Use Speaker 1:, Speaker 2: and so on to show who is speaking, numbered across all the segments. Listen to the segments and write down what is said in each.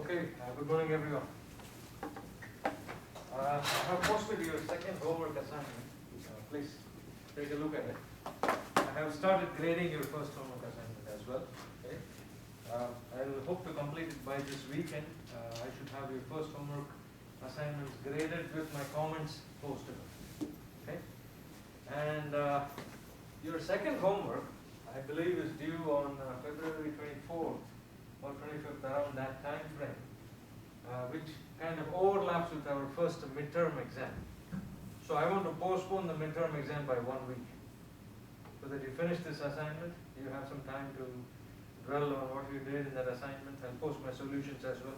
Speaker 1: Okay, good morning everyone. I have posted your second homework assignment. Please take a look at it. I have started grading your first homework assignment as well. Okay. I will hope to complete it by this weekend. I should have your first homework assignments graded with my comments posted. Okay. And your second homework, I believe, is due on February 24th or 25th, around that time frame, which kind of overlaps with our first midterm exam. So I want to postpone the midterm exam by 1 week, so that you finish this assignment, you have some time to dwell on what you did in that assignment. I'll post my solutions as well,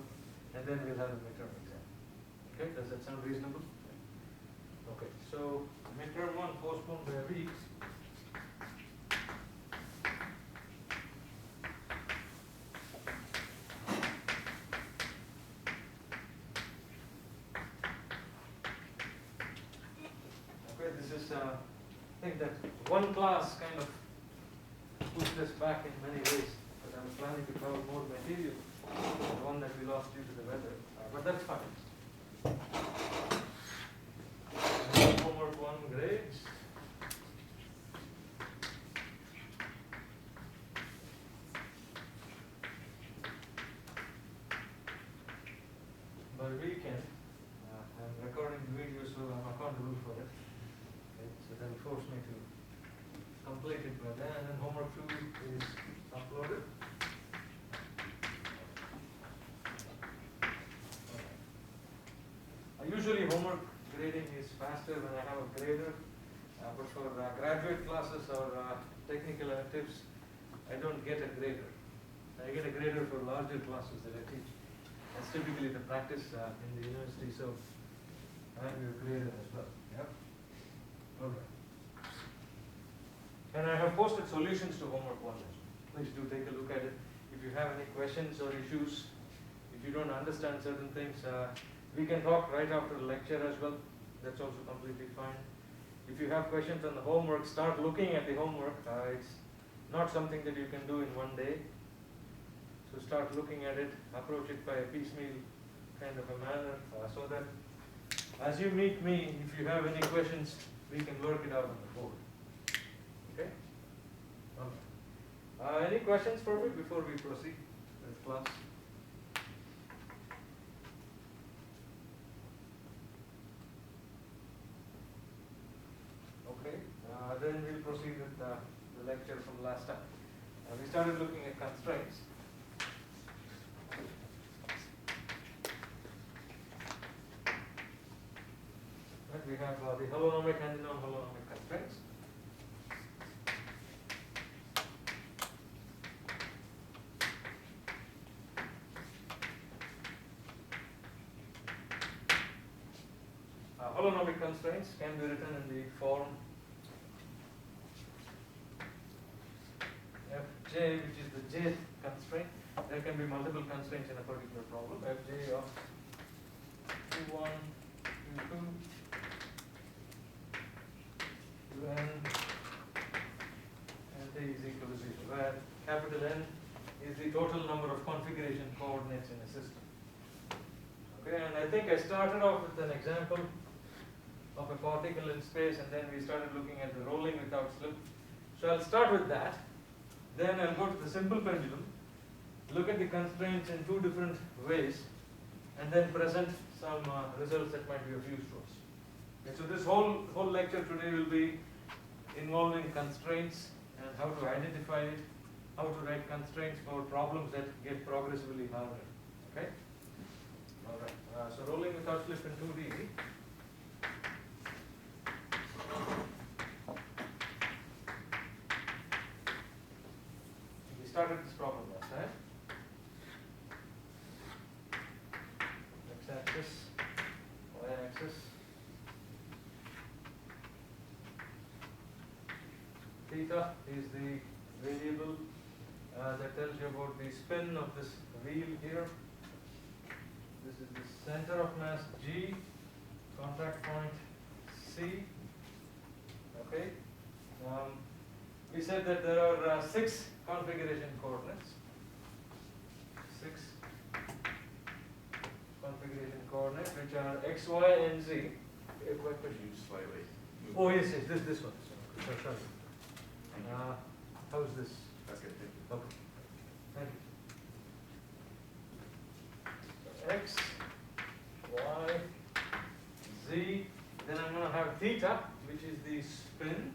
Speaker 1: and then we'll have a midterm exam. Okay, does that sound reasonable? Okay, so midterm 1 postponed by a week. This is, I think that one class kind of pushed us back in many ways, but I was planning to cover more material than one that we lost due to the weather, but that's fine. Homework 1 grades. By weekend, I'm recording the video, so I'm accountable for it. So that will force me to complete it by then, and then homework 2 is uploaded. Usually homework grading is faster when I have a grader, but for graduate classes or technical electives, I don't get a grader. I get a grader for larger classes that I teach. That's typically the practice in the university, so I have your grader as well. Yep. Alright. And I have posted solutions to homework 1. Please do take a look at it. If you have any questions or issues, if you don't understand certain things, we can talk right after the lecture as well. That's also completely fine. If you have questions on the homework, start looking at the homework. It's not something that you can do in one day. So start looking at it, approach it by a piecemeal kind of a manner, so that as you meet me, if you have any questions, we can work it out on the board. Okay? Okay. Any questions for me before we proceed with class? Okay. Then we'll proceed with the lecture from last time. We started looking at constraints. We have the holonomic and the non-holonomic constraints. Holonomic constraints can be written in the form Fj, which is the jth constraint. There can be multiple constraints in a particular problem. Fj of Q1, Q2, N and is equal to 0, where capital N is the total number of configuration coordinates in a system. Okay, and I think I started off with an example of a particle in space, and then we started looking at the rolling without slip. So I'll start with that. Then I'll go to the simple pendulum, look at the constraints in 2 different ways, and then present some results that might be of use to us. Okay, so this whole lecture today will be involving constraints and how to identify it, how to write constraints for problems that get progressively harder. Okay? Alright. So rolling without slip in 2D. We started this problem last time. X-axis, y-axis. Theta is the variable that tells you about the spin of this wheel here. This is the center of mass G, contact point C. Okay. We said that there are 6 configuration coordinates. 6 configuration coordinates, which are x, y, and z.
Speaker 2: What could you slightly move?
Speaker 1: Oh yes, yes, this one. So, sorry. How is this?
Speaker 2: That's good.
Speaker 1: Okay. Thank you. X, Y, Z. Then I'm going to have theta, which is the spin.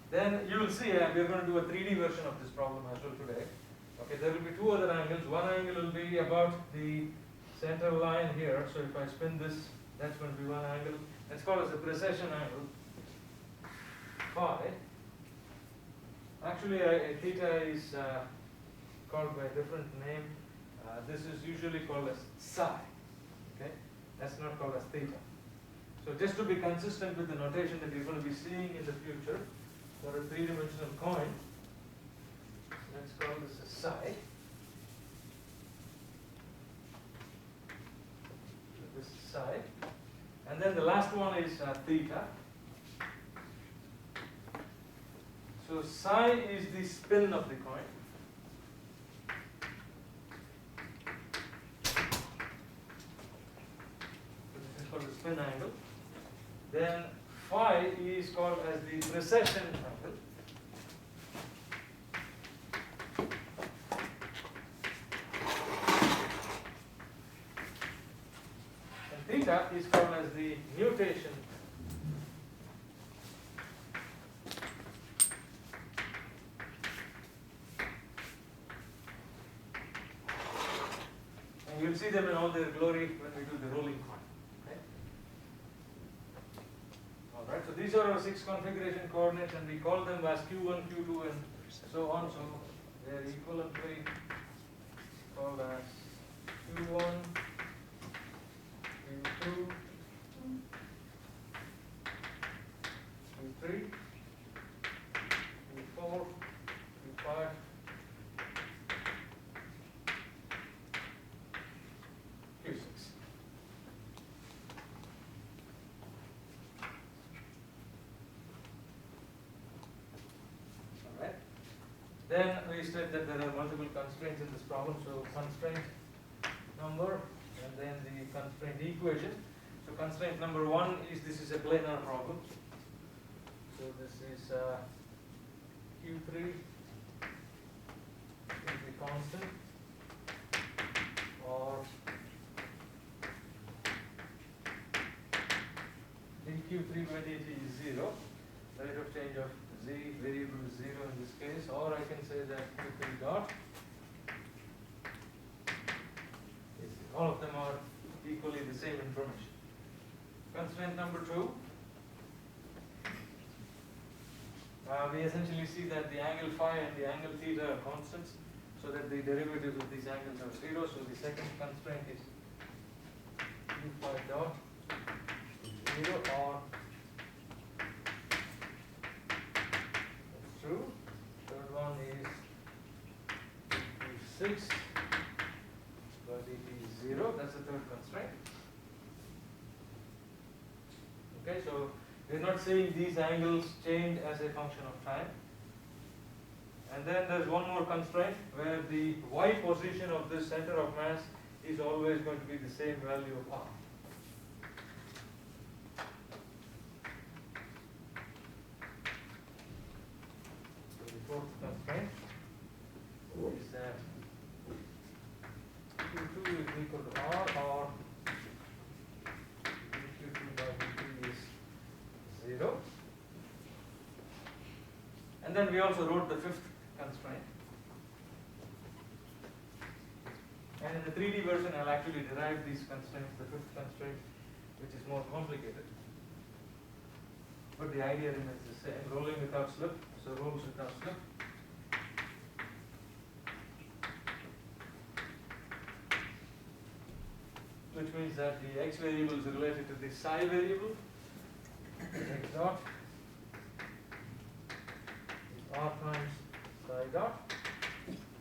Speaker 1: Then you will see we're going to do a 3D version of this problem as well today. Okay, there will be two other angles. One angle will be about the center line here. So if I spin this, that's going to be one angle. It's called as the precession angle. Phi. Actually, theta is called by a different name. This is usually called as psi. Okay, that's not called as theta. So just to be consistent with the notation that you're going to be seeing in the future for a three-dimensional coin, let's call this a psi. So this is psi, and then the last one is theta. So psi is the spin of the coin. So this is called the spin angle. Then phi is called as the precession angle. And theta is called as the nutation. And you'll see them in all their glory when we do the rolling coin. Okay? Alright, so these are our 6 configuration coordinates, and we call them as Q1, Q2, and so on. So they are equivalently called as Q1, Q2, Q3, Q4, Q5, Q6. Alright. Then we said that there are multiple constraints in this problem. So constraint number and then the constraint equation. So constraint number 1 is this is a planar problem. So this is Q3 is the constant, or dq3 by dt is 0. Rate of change of z variable is 0 in this case, or I can say that q3 dot is, all of them are equally the same information. Constraint number 2. We essentially see that the angle phi and the angle theta are constants, so that the derivatives of these angles are 0. So the second constraint is u phi dot 0, or that's true. Third one is q6 by dt is 0. That's the third constraint. Okay, so we're not saying these angles change as a function of time. And then there's one more constraint where the y position of the center of mass is always going to be the same value of r. So the fourth constraint is that q2 is equal to r, or q2 by dt is 0. And then we also wrote the fifth constraint. And in the 3D version, I'll actually derive these constraints, the fifth constraint, which is more complicated. But the idea remains the same, rolling without slip, so rolls without slip. Which means that the x variable is related to the psi variable, x dot is r times psi dot,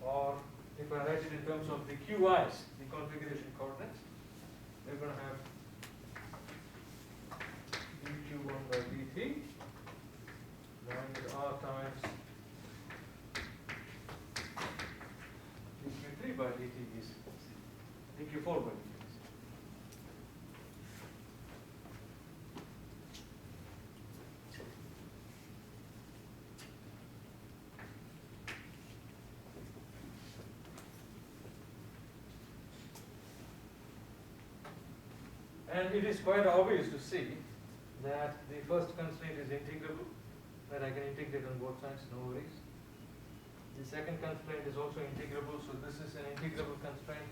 Speaker 1: or if I write it in terms of the QIs, the configuration coordinates, we're going to have dq1 by dt minus r times dq3 by dt is 0. dq4 by dx. And it is quite obvious to see that the first constraint is integrable, that I can integrate on both sides, no worries. The second constraint is also integrable, so this is an integrable constraint.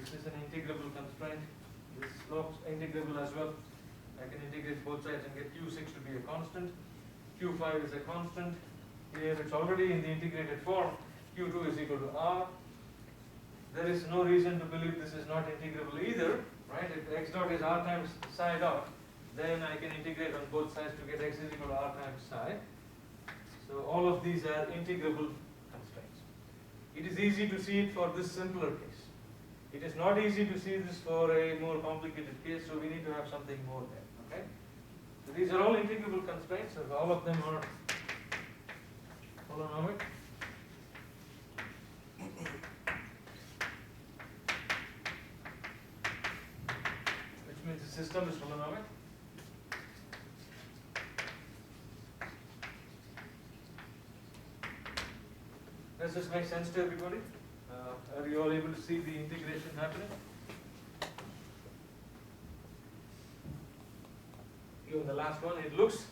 Speaker 1: This is an integrable constraint. This slope's integrable as well. I can integrate both sides and get Q6 to be a constant. Q5 is a constant. Here it's already in the integrated form. Q2 is equal to R. There is no reason to believe this is not integrable either, right? If x dot is R times psi dot, then I can integrate on both sides to get x is equal to R times psi. So all of these are integrable constraints. It is easy to see it for this simpler case. It is not easy to see this for a more complicated case, so we need to have something more there, okay? So these are all integrable constraints, so all of them are holonomic. Which means the system is holonomic. Does this make sense to everybody? Are you all able to see the integration happening? Even the last one, it looks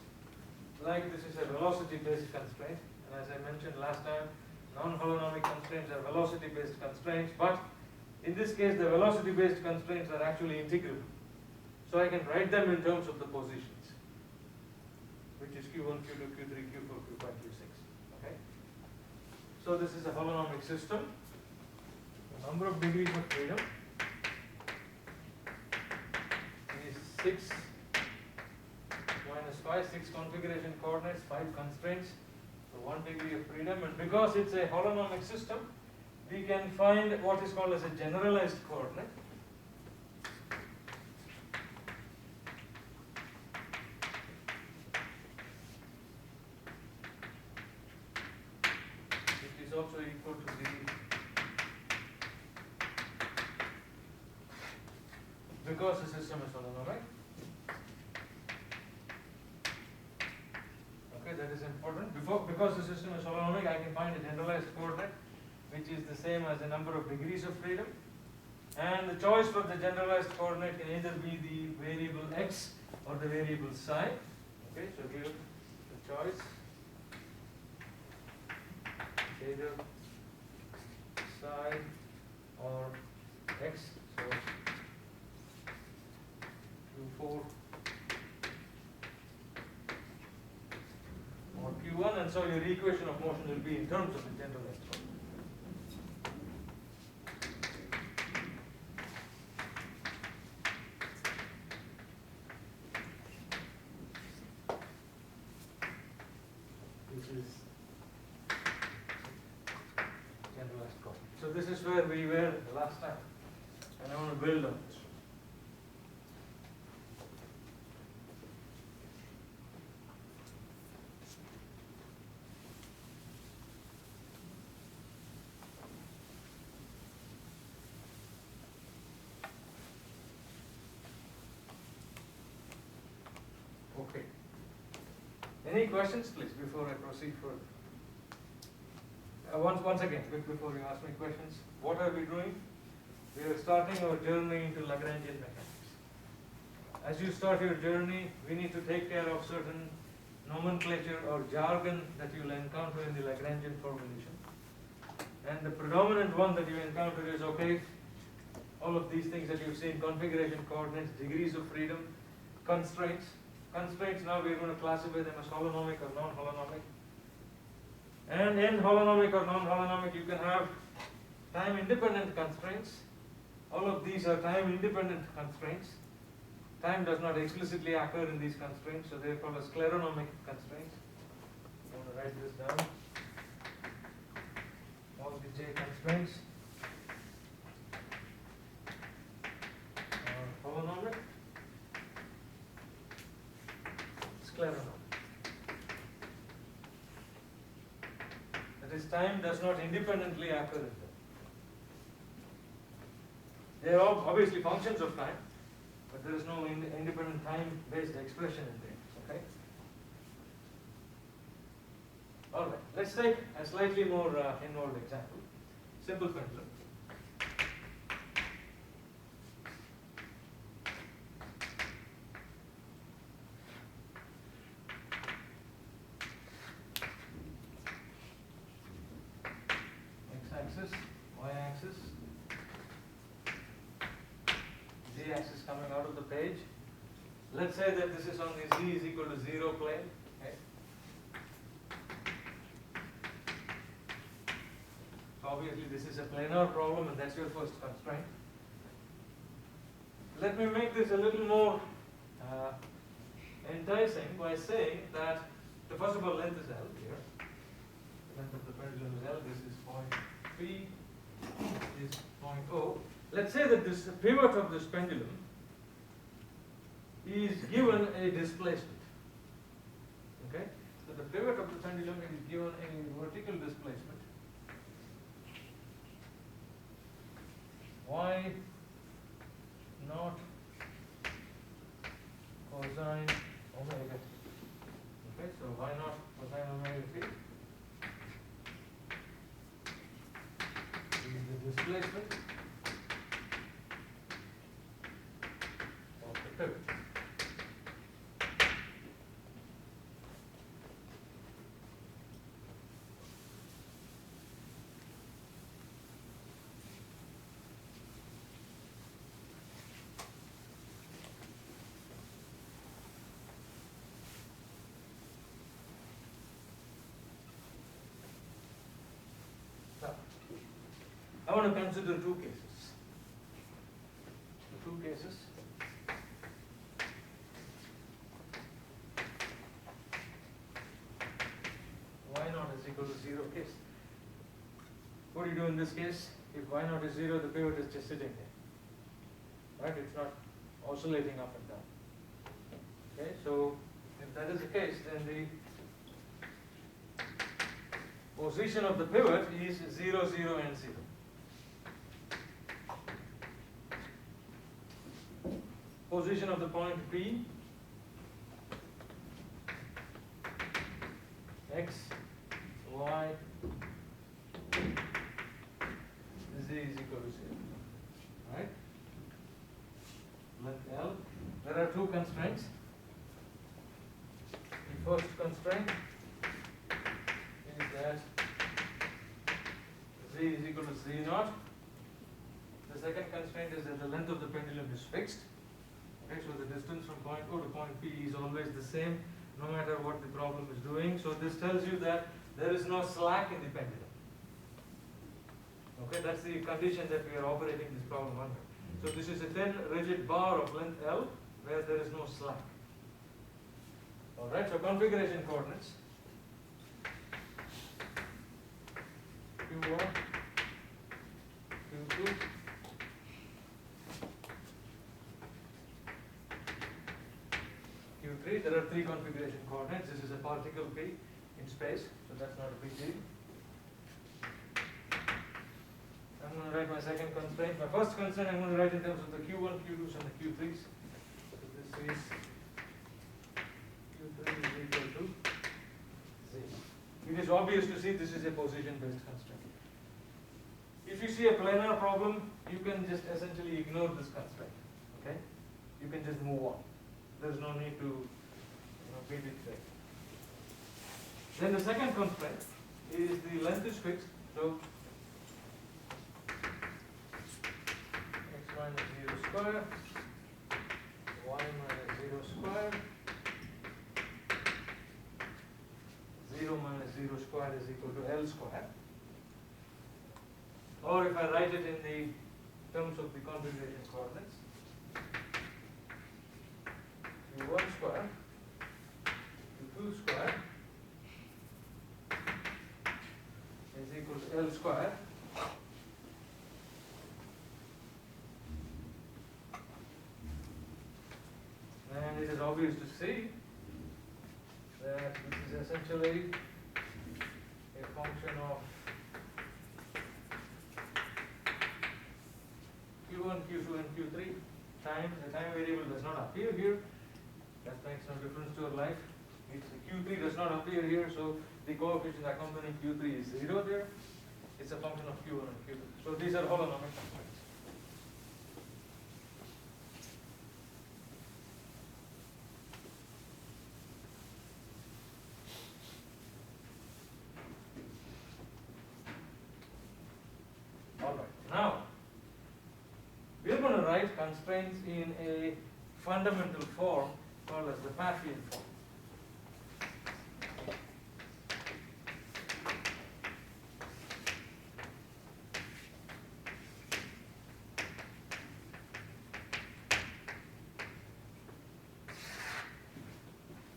Speaker 1: like this is a velocity-based constraint. And as I mentioned last time, non-holonomic constraints are velocity-based constraints, but in this case, the velocity-based constraints are actually integrable. So I can write them in terms of the positions, which is Q1, Q2, Q3, Q4, Q5, Q6. Okay? So this is a holonomic system. The number of degrees of freedom is 6 minus 5, 6 configuration coordinates, 5 constraints, so 1 degree of freedom. And because it's a holonomic system, we can find what is called as a generalized coordinate. Which is also equal to the, because the system is holonomic. Okay, that is important. Because the system is holonomic, I can find a generalized coordinate, which is the same as the number of degrees of freedom. And the choice for the generalized coordinate can either be the variable x or the variable psi. Okay, so here the choice is either psi or x. So Q4 or Q1, and so your equation of motion will be in terms of the generalized coordinate. This is generalized coordinate. So this is where we were the last time, and I want to build on this. Okay. Any questions, please, before I proceed further? Once again, before you ask me questions, what are we doing? We are starting our journey into Lagrangian mechanics. As you start your journey, we need to take care of certain nomenclature or jargon that you will encounter in the Lagrangian formulation. And the predominant one that you encounter is, okay, all of these things that you've seen, configuration coordinates, degrees of freedom, constraints. Constraints, now we're going to classify them as holonomic or non-holonomic. And in holonomic or non-holonomic, you can have time-independent constraints. All of these are time-independent constraints. Time does not explicitly occur in these constraints, so they're called as scleronomic constraints. I'm going to write this down. All the J constraints are holonomic, scleronomic. That is, time does not independently occur in them. They are all obviously functions of time, but there is no independent time-based expression in there. Okay. All right. Let's take a slightly more involved example. Simple pendulum. X-axis, Y-axis, Z-axis coming out of the page. Let's say that this is on the Z is equal to 0 plane. Okay. So obviously this is a planar problem, and that's your first constraint. Let me make this a little more enticing by saying that the first of all length is L here. The length of the pendulum is L. This is point P. This is point O. Let's say that this pivot of this pendulum is given a displacement. Okay? So the pivot of the pendulum is given a vertical displacement. Y naught cosine omega t. Okay, so y naught cosine omega t is the displacement of the pivot. I want to consider two cases. Two cases. Y naught is equal to 0 case. What do you do in this case? If y naught is 0, the pivot is just sitting there. Right? It's not oscillating up and down. Okay, so if that is the case, then the position of the pivot is 0, 0, and 0. Position of the point P, X, Y, Z is equal to 0. Right? Length L. There are two constraints. The first constraint is that Z is equal to Z naught. The second constraint is that the length of the pendulum is fixed. Okay, so the distance from point O to point P is always the same, no matter what the problem is doing. So this tells you that there is no slack in the pendulum. Okay, that's the condition that we are operating this problem under. So this is a thin, rigid bar of length L, where there is no slack. All right, so configuration coordinates. Q1, Q2, Q3, there are three configuration coordinates. This is a particle P in space, so that's not a big deal. I'm going to write my second constraint. My first constraint I'm going to write in terms of the Q1, Q2s, and the Q3s. So this is Q3 is equal to Z. It is obvious to see this is a position-based constraint. If you see a planar problem, you can just essentially ignore this constraint. Okay? You can just move on. There's no need to beat it there. Then the second constraint is the length is fixed. So x minus 0 square, y minus 0 square, 0 minus 0 square is equal to L square. Or if I write it in the terms of the configuration coordinates, Q1 square, Q2 square is equal to L square. And it is obvious to see that this is essentially a function of Q1, Q2 Q3 time, the time variable does not appear here. That makes no difference to our life. It's Q3 does not appear here, so the coefficient accompanying Q3 is 0 there. It's a function of Q1 and Q2. So these are holonomic constraints. Alright, now we are going to write constraints in a fundamental form called as the Baffian form.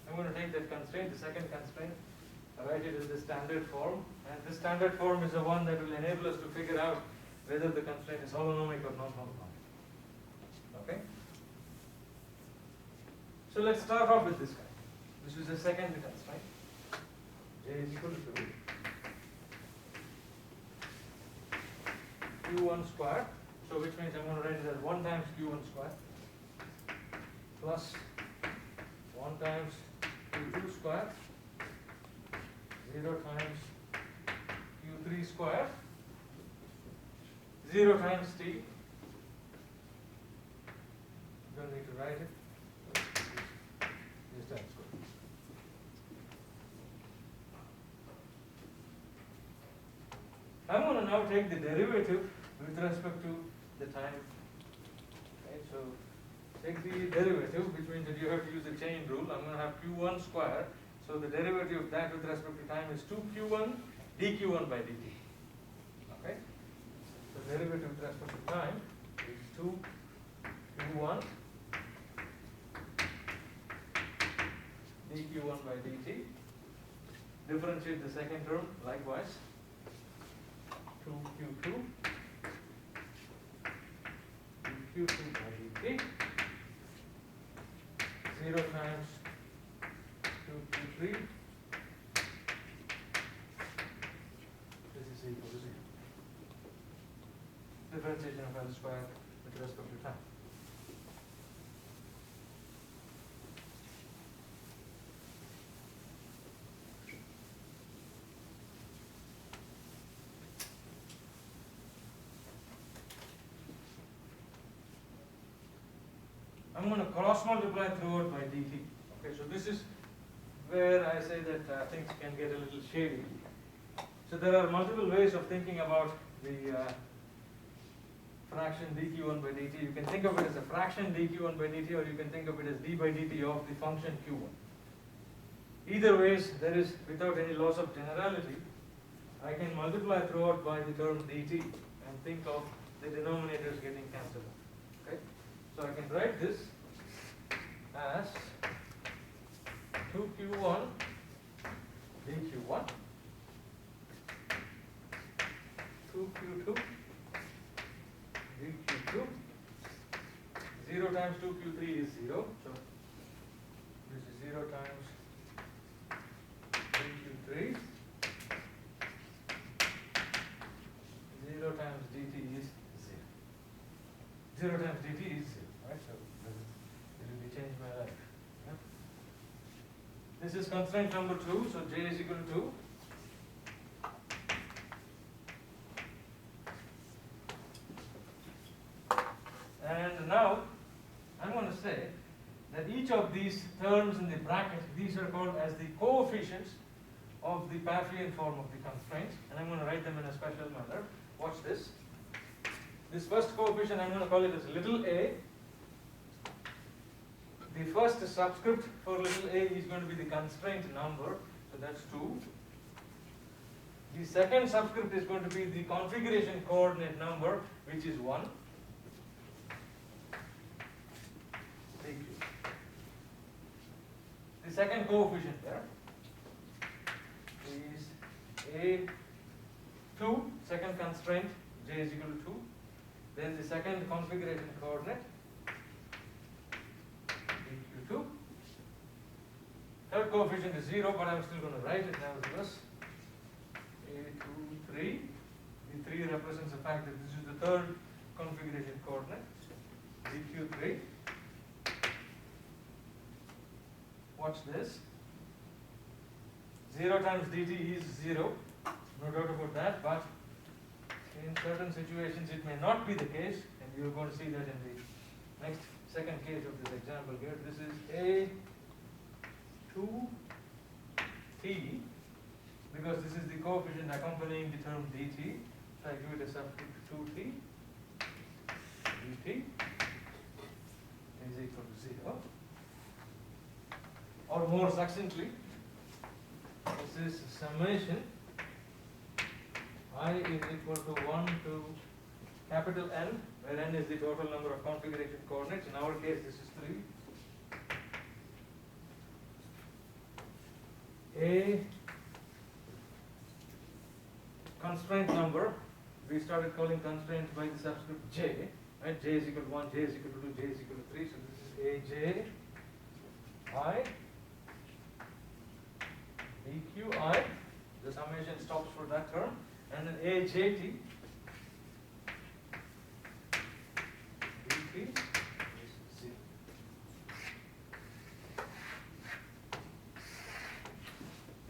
Speaker 1: I'm going to take that constraint, the second constraint, write it in the standard form, and this standard form is the one that will enable us to figure out whether the constraint is holonomic or non-holonomic. Okay? So let's start off with this guy. This is the second constraint. J is equal to Q1 squared. So which means I'm going to write it as 1 times Q1 squared plus 1 times Q2 squared 0 times Q3 squared 0 times T. Don't need to write it. This times squared. I'm going to now take the derivative with respect to the time. Right, so take the derivative, which means that you have to use the chain rule. I'm going to have Q1 squared. So the derivative of that with respect to time is 2Q1 dQ1 by dt. Okay? The derivative with respect to time is 2Q1 dQ1 by dt. Differentiate the second term likewise. 2Q2 dQ2 by dt. 0 times 2Q3. This is equal to 0. Differentiation of L squared with respect to time. I'm going to cross multiply throughout by dt. Okay, so this is where I say that things can get a little shady. So there are multiple ways of thinking about the fraction dq1 by dt. You can think of it as a fraction dq1 by dt, or you can think of it as d by dt of the function q1. Either ways, there is, without any loss of generality, I can multiply throughout by the term dt and think of the denominators getting cancelled out. Okay? So I can write this as 2q1 dq1, 2q2 dq2, 0 times 2q3 is 0, so this is 0 times dq3, 0 times dt is 0. 0 times dt is 0, right? So it will be changed my life. Yeah? This is constraint number 2, so j is equal to and now I'm going to say that each of these terms in the bracket, these are called as the coefficients of the Baffian form of the constraints, and I'm going to write them in a special manner. Watch this. This first coefficient, I'm going to call it as little a. The first subscript for little a is going to be the constraint number, so that's 2. The second subscript is going to be the configuration coordinate number, which is 1. The second coefficient there is a2, second constraint, j is equal to 2. Then the second configuration coordinate, dq2. Third coefficient is 0, but I'm still going to write it nevertheless. A2, 3. The 3 represents the fact that this is the third configuration coordinate. dq3. Watch this. 0 times dt is 0, no doubt about that, but in certain situations it may not be the case, and you're going to see that in the next second case of this example here. This is a2t, because this is the coefficient accompanying the term dt, so I give it a subscript 2t, dt is equal to 0. Or more succinctly, this is summation I is equal to 1 to capital N, where N is the total number of configuration coordinates. In our case, this is 3. A constraint number, we started calling constraints by the subscript j, right? J is equal to 1, j is equal to 2, j is equal to 3. So this is aj I dqi, the summation stops for that term, and then ajt dt is 0.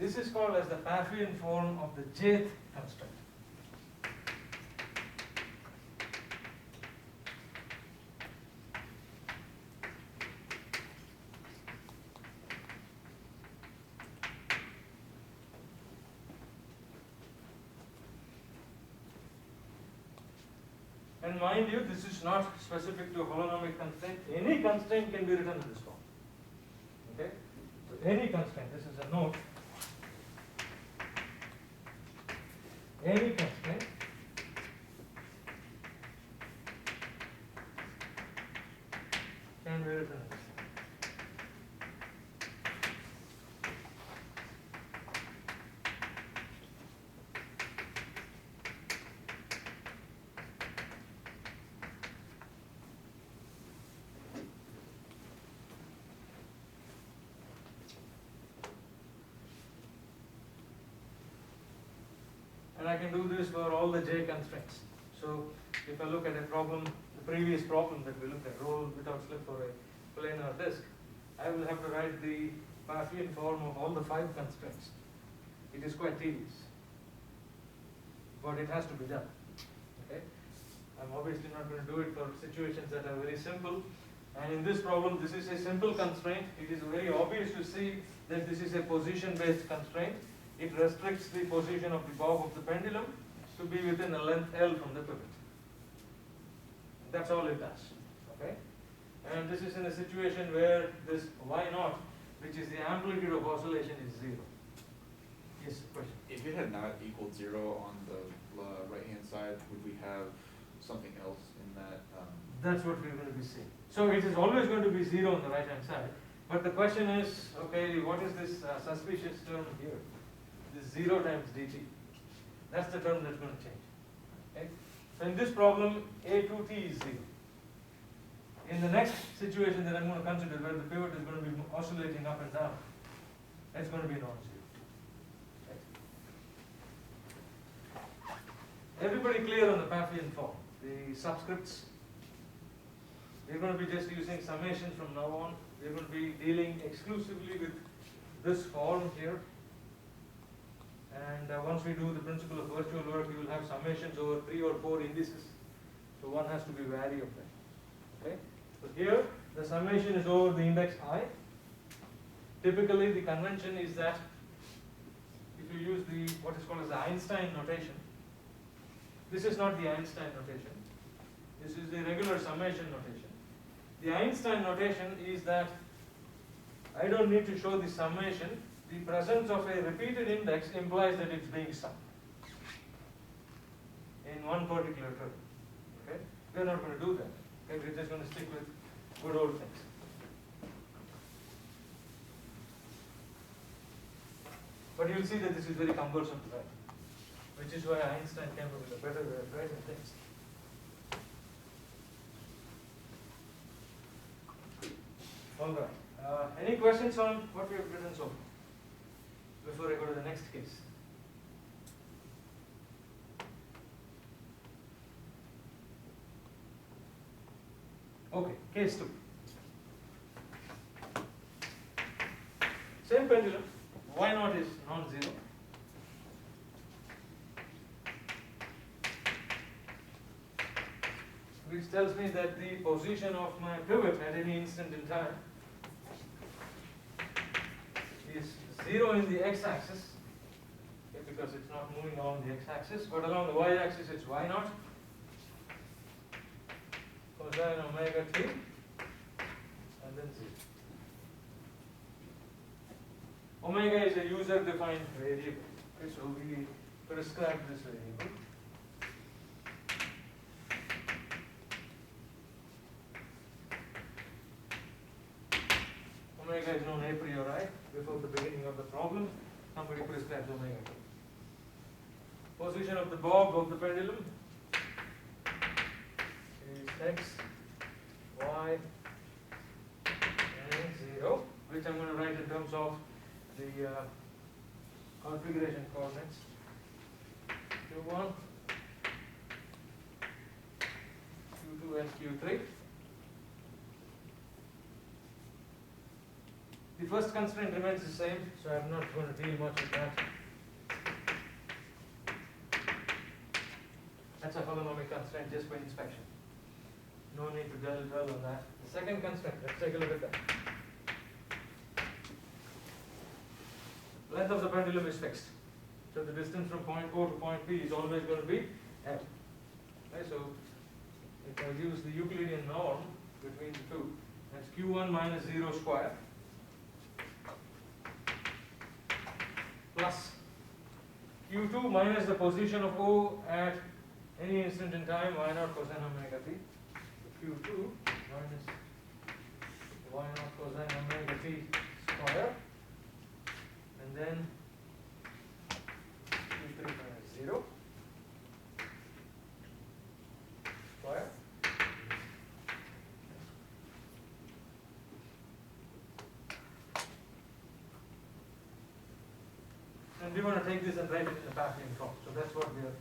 Speaker 1: This is called as the Baffian form of the jth constraint. And mind you, this is not specific to holonomic constraint. Any constraint can be written in this form. Okay? So any constraint, this is a note. Any constraint can be written in this form. And I can do this for all the j constraints. So if I look at a problem, the previous problem that we looked at, roll without slip for a planar disk, I will have to write the Baffian form of all the 5 constraints. It is quite tedious, but it has to be done. Okay? I'm obviously not going to do it for situations that are very simple. And in this problem, this is a simple constraint. It is very obvious to see that this is a position-based constraint. It restricts the position of the bob of the pendulum to be within a length L from the pivot. That's all it does. Okay? And this is in a situation where this y0, which is the amplitude of oscillation, is 0. Yes, question.
Speaker 2: If it had not equaled 0 on the right-hand side, would we have something else in that?
Speaker 1: That's what we're going to be seeing. So it is always going to be 0 on the right-hand side. But the question is, okay, what is this suspicious term here? This 0 times dt. That's the term that's going to change. Okay? So in this problem, a2t is 0. In the next situation that I'm going to consider, where the pivot is going to be oscillating up and down, it's going to be non-zero. Okay? Everybody clear on the Baffian form? The subscripts? We're going to be just using summation from now on. We're going to be dealing exclusively with this form here. And once we do the principle of virtual work, we will have summations over 3 or 4 indices. So one has to be wary of that. Okay? So here, the summation is over the index I. Typically, the convention is that if you use the what is called as the Einstein notation, this is not the Einstein notation. This is the regular summation notation. The Einstein notation is that I don't need to show the summation. The presence of a repeated index implies that it's being summed in one particular term. Okay? We're not going to do that. Okay? We're just going to stick with good old things. But you'll see that this is very cumbersome to write, which is why Einstein came up with a better way of writing things. All right. Any questions on what we have written so far before I go to the next case? Okay. Case 2. Same pendulum, y naught is non-zero. Which tells me that the position of my pivot at any instant in time is 0 in the x-axis, okay, because it's not moving along the x-axis, but along the y-axis it's y naught cosine omega t and then 0. Omega is a user-defined variable, okay, so we prescribe this variable. Omega is known a priori before the beginning of the problem. Somebody prescribes omega. Position of the bob of the pendulum is x, y, and 0, which I'm going to write in terms of the configuration coordinates. Q1, Q2, and Q3. The first constraint remains the same, so I'm not going to deal much with that. That's a holonomic constraint just for inspection. No need to dwell on that. The second constraint, let's take a look at that. Length of the pendulum is fixed. So the distance from point O to point P is always going to be m. Okay, so if I use the Euclidean norm between the two, that's Q1 minus 0 square plus Q2 minus the position of O at any instant in time, y naught cosine omega t. Q2 minus y naught cosine omega t square, and then Q3 minus 0 square. And we want to take this and write it in the Baffian form. So that's what we are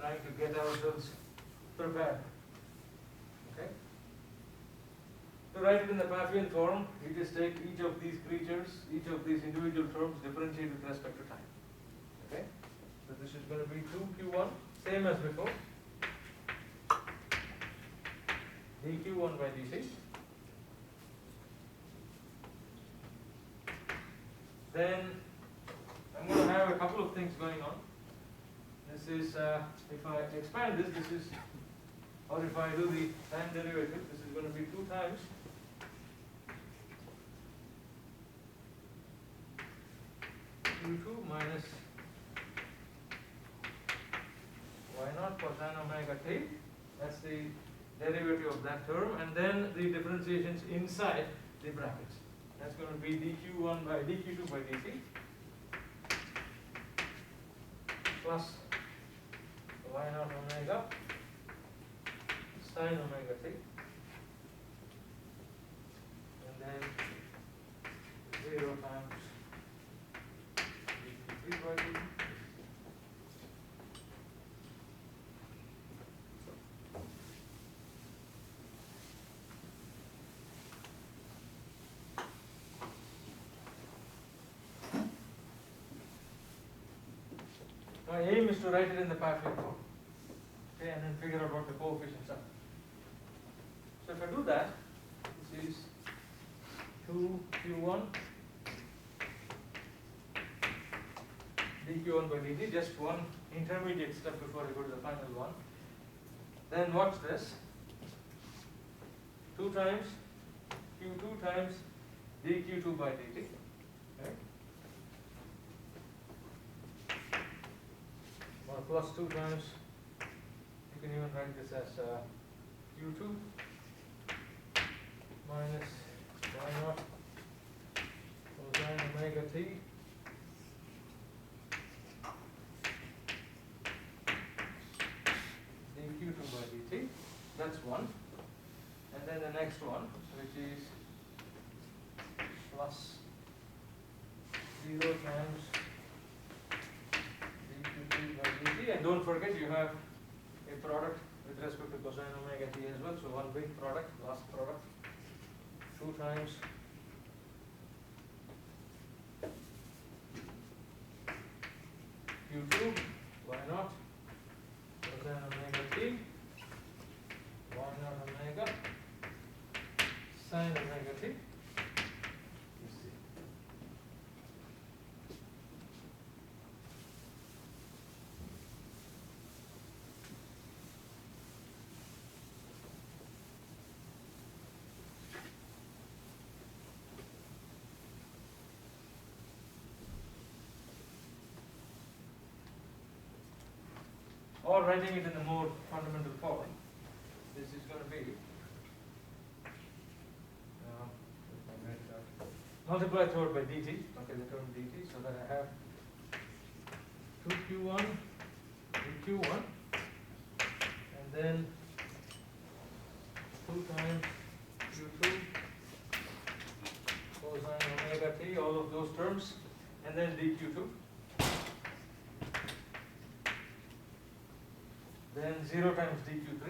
Speaker 1: trying to get ourselves prepared. Okay? To write it in the Baffian form, we just take each of these creatures, each of these individual terms, differentiate with respect to time. Okay? So this is going to be 2q1, same as before. dq1 by dt. Then I'm going to have a couple of things going on. This is, if I expand this, this is, or if I do the time derivative, this is going to be 2 times q2 minus y naught cosine omega t. That's the derivative of that term, and then the differentiations inside the brackets. That's going to be dq1 by dq2 by dt plus y naught omega sine omega t, and then 0 times dq3 by dt. My aim is to write it in the Baffian form, okay, and then figure out what the coefficients are. So if I do that, this is 2q1 dq1 by dt, just one intermediate step before I go to the final one. Then watch this, 2 times q2 times dq2 by dt. Okay. Or plus 2 times, you can even write this as q2 minus y naught cosine omega t dq2 by dt. That's one. And then the next one, which is plus 0 times dq2 by dt, and don't forget you have a product with respect to cosine omega t as well, so one big product, last product. times Q2 y naught cosine omega t y naught omega sine omega t. Or writing it in a more fundamental form, this is going to be multiply through by dt, okay, the term dt, so that I have 2q1 dq1, and then 2 times q2 cosine omega t, all of those terms, and then dq2. Then 0 times dq3,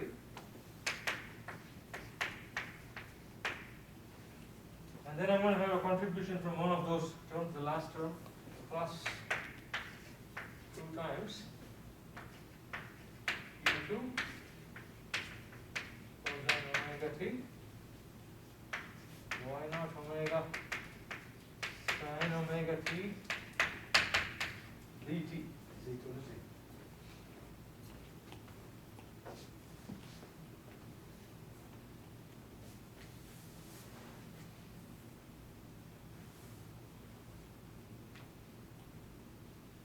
Speaker 1: and then I'm going to have a contribution from one of those terms, the last term, plus 2 times q2 cosine omega t y naught omega sine omega t dt is equal to 0.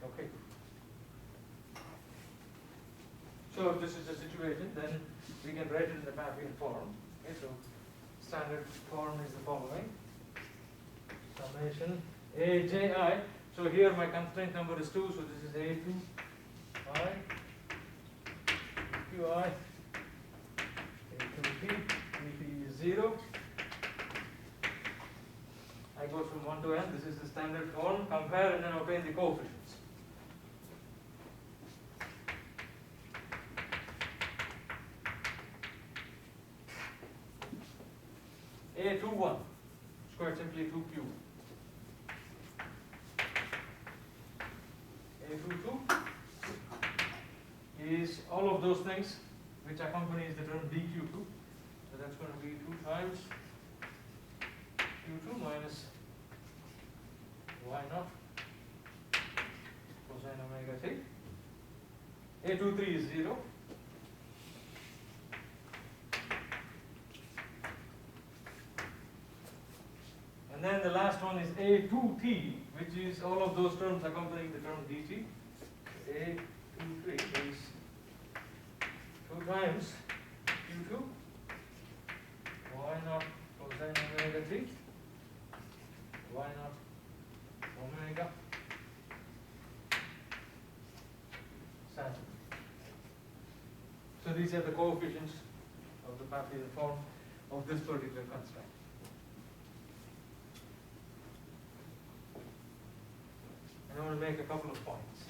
Speaker 1: Okay. So if this is the situation, then we can write it in the Baffian form. Okay, so standard form is the following: summation Aji. So here my constraint number is 2, so this is A2I, QI, A2P, P is 0. I go from 1 to n. This is the standard form. Compare and then obtain the coefficients. A21 is quite simply 2q. A22 is all of those things which accompanies the term dq2. So that's going to be 2 times q2 minus y naught cosine omega t. A23 is 0. And then the last one is A2t, which is all of those terms accompanying the term dt. A23 is 2 times q2 y naught cosine omega t y naught omega sine. So these are the coefficients of the Baffian form of this particular constraint. And I want to make a couple of points.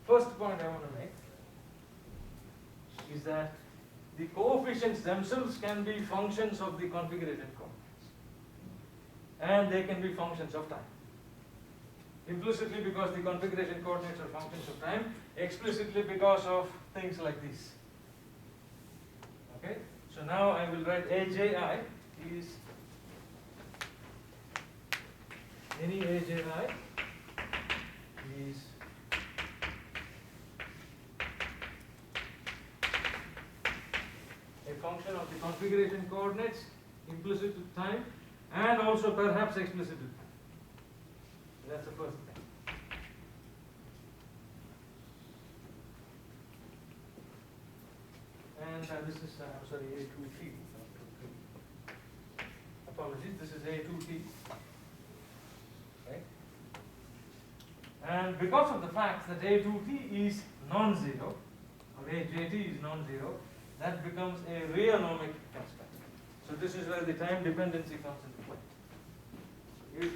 Speaker 1: First point I want to make is that the coefficients themselves can be functions of the configuration coordinates, and they can be functions of time. Implicitly because the configuration coordinates are functions of time, explicitly because of things like this. Okay, so now I will write Aji is any Aji is a function of the configuration coordinates, implicit to time, and also perhaps explicit to time. That's the first thing. And this is, I'm sorry, A2t, not 2t. Apologies, this is A2t. Okay. And because of the fact that A2t is non-zero, or AJT is non-zero, that becomes a real-nomic constraint. So this is where the time dependency comes into play. If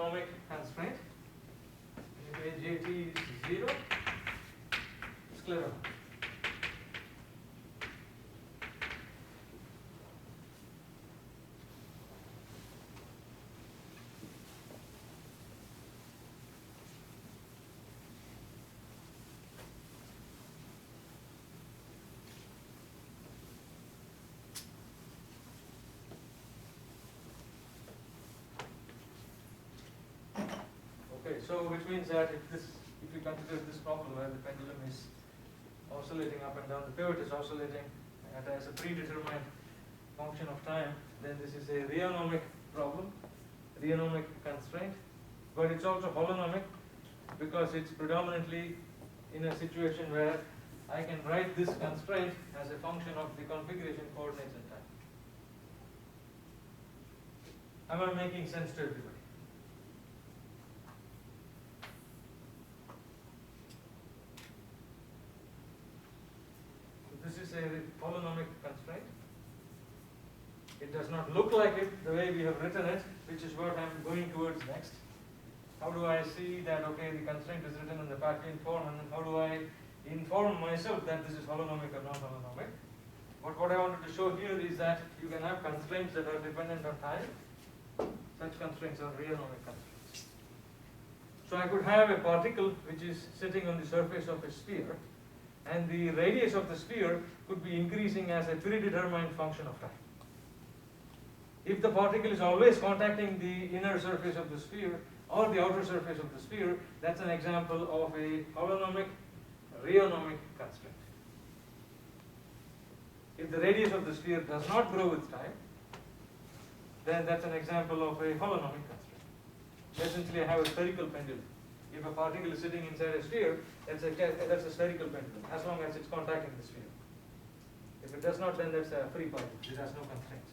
Speaker 1: Non-Holonomic constraint. If AJT is 0, sclerometer. Okay, so which means that if you consider this problem where the pendulum is oscillating up and down, the pivot is oscillating and as a predetermined function of time, then this is a rheonomic problem, rheonomic constraint, but it's also holonomic because it's predominantly in a situation where I can write this constraint as a function of the configuration coordinates in time. Am I making sense to everybody? This is a holonomic constraint. It does not look like it the way we have written it, which is what I'm going towards next. How do I see that, okay, the constraint is written in the Baffian form, and then how do I inform myself that this is holonomic or non-holonomic? But what I wanted to show here is that you can have constraints that are dependent on time. Such constraints are rheonomic constraints. So I could have a particle which is sitting on the surface of a sphere, and the radius of the sphere could be increasing as a predetermined function of time. If the particle is always contacting the inner surface of the sphere or the outer surface of the sphere, that's an example of a holonomic rheonomic constraint. If the radius of the sphere does not grow with time, then that's an example of a holonomic constraint. Essentially, I have a spherical pendulum. If a particle is sitting inside a sphere, that's a spherical pendulum, as long as it's contacting the sphere. If it does not, then that's a free particle. It has no constraints.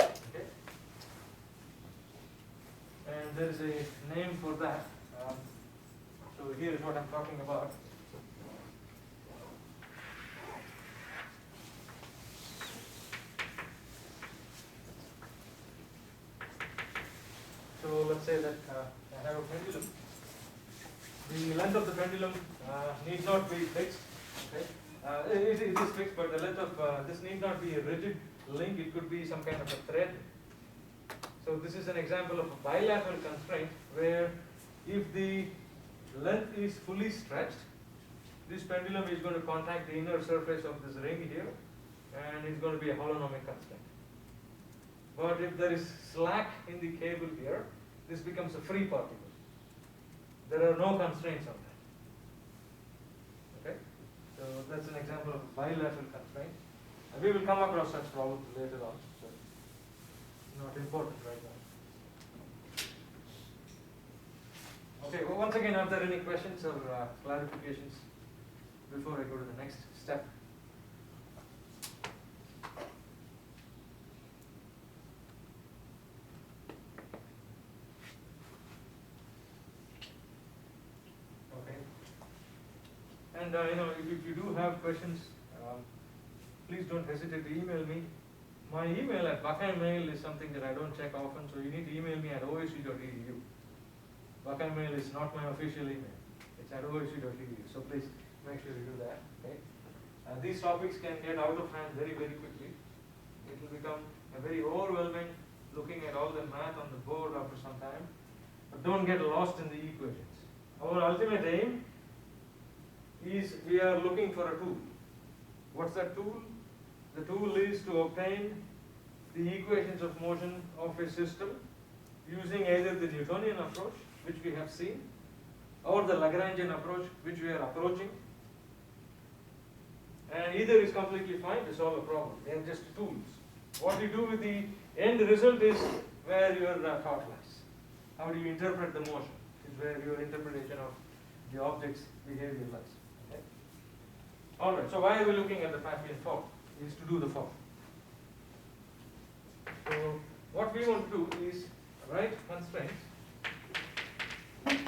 Speaker 1: Okay? And there is a name for that. So here is what I'm talking about. So let's say that I have a pendulum. The length of the pendulum need not be fixed. Okay? It is fixed, but the length of this need not be a rigid link. It could be some kind of a thread. So this is an example of a bilateral constraint where if the length is fully stretched, this pendulum is going to contact the inner surface of this ring here, and it's going to be a holonomic constraint. But if there is slack in the cable here, this becomes a free particle. There are no constraints on that. Okay? So that's an example of bilateral constraint. And we will come across such problems later on. So not important right now. Okay, well, once again, are there any questions or clarifications before I go to the next step? And if you do have questions, please don't hesitate to email me. My email at Baffian Mail is something that I don't check often, so you need to email me at osu.edu. Baffian Mail is not my official email. It's at osu.edu. So please make sure you do that. Okay? These topics can get out of hand very, very quickly. It will become very overwhelming looking at all the math on the board after some time. But don't get lost in the equations. Our ultimate aim is we are looking for a tool. What's that tool? The tool is to obtain the equations of motion of a system using either the Newtonian approach, which we have seen, or the Lagrangian approach, which we are approaching. And either is completely fine to solve a problem. They are just tools. What you do with the end result is where your thought lies. How do you interpret the motion? Is where your interpretation of the object's behavior lies. Okay? All right. So why are we looking at the Baffian form? Is to do the form. So what we want to do is write constraints in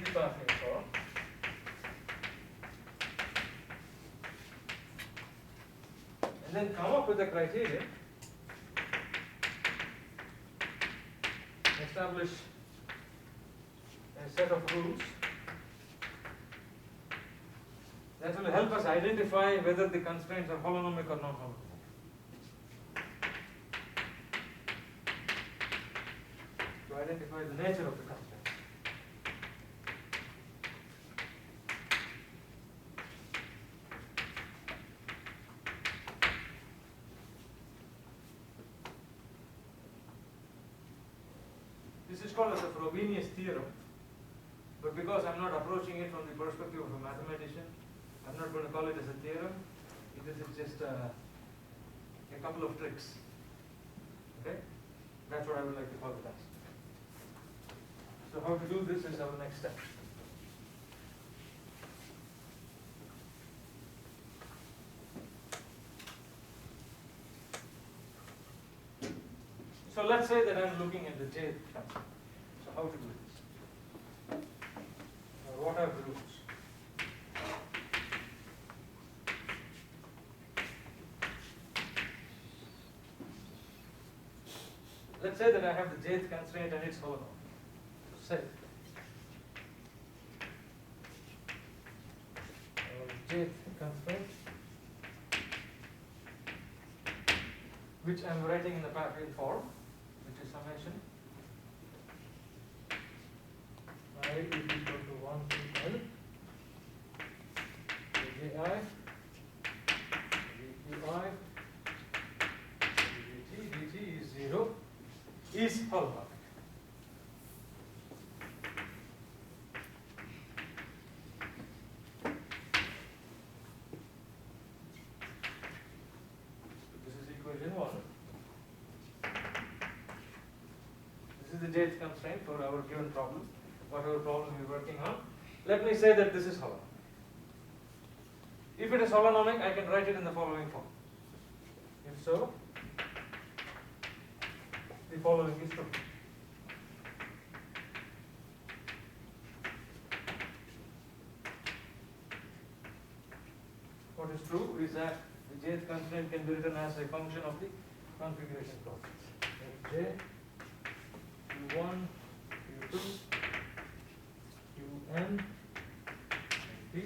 Speaker 1: the Baffian form. And then come up with the criteria establish a set of rules that will help us identify whether the constraints are holonomic or non-holonomic. To identify the nature of the constraint. This is called as the Province Theorem, but because I'm not approaching it from the perspective of a mathematician, I'm not going to call it as a theorem. It is just a couple of tricks. Okay? That's what I would like to call it as. So how to do this is our next step. So let's say that I'm looking at the J constraint. So how to do this? What are the rules? Let's say that I have the jth constraint and it's holonomic. So say jth constraint, which I'm writing in the Baffian form, which is summation I is equal to 1 to L ji dqi dt is 0 is holonomic. This is equation 1. This is the jth constraint for our given problem, whatever problem we're working on. Let me say that this is holonomic. If it is holonomic, I can write it in the following form. If so, the following is true. What is true is that the jth constraint can be written as a function of the configuration properties. J, Q1, Q2, Qn, and P is C.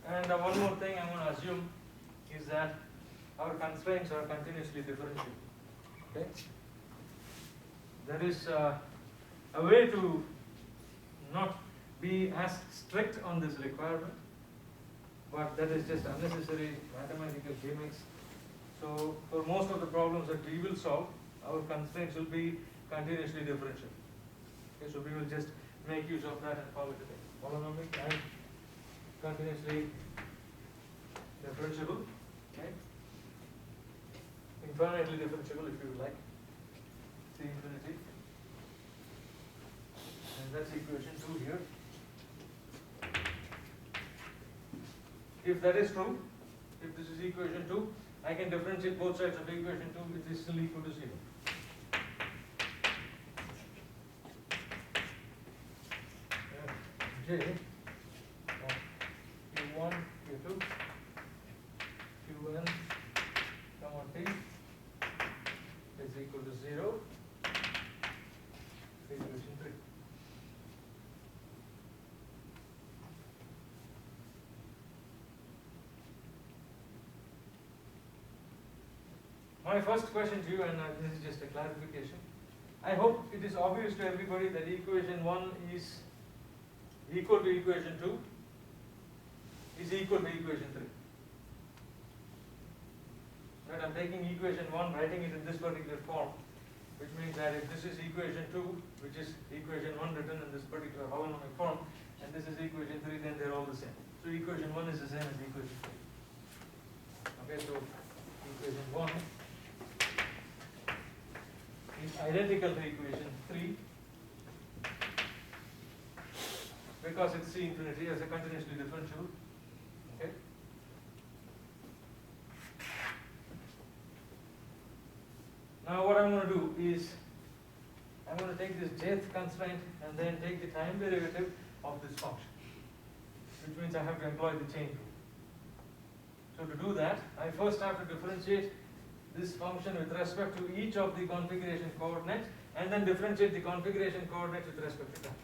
Speaker 1: And one more thing I'm going to assume is that our constraints are continuously differentiable. Okay? There is a way to not be as strict on this requirement, but that is just unnecessary mathematical gimmicks. So for most of the problems that we will solve, our constraints will be continuously differentiable. Okay, so we will just make use of that and call it a day. Holonomic and continuously differentiable, okay? Infinitely differentiable if you like, C infinity, and that's equation 2 here. If that is true, if this is equation 2, I can differentiate both sides of equation 2, which is still equal to 0. J of Q1, Q2, Qn, comma T is equal to 0, equation 3. My first question to you, and this is just a clarification, I hope it is obvious to everybody that equation 1 is equal to equation 2 is equal to equation 3. Right, I'm taking equation 1, writing it in this particular form, which means that if this is equation 2, which is equation 1 written in this particular holonomic form, and this is equation 3, then they're all the same. So equation 1 is the same as equation 3. Okay, so equation 1 is identical to equation 3 because it's C infinity as a continuously differentiable. Okay. Now what I'm going to do is I'm going to take this jth constraint and then take the time derivative of this function, which means I have to employ the chain rule. So to do that, I first have to differentiate this function with respect to each of the configuration coordinates, and then differentiate the configuration coordinates with respect to time.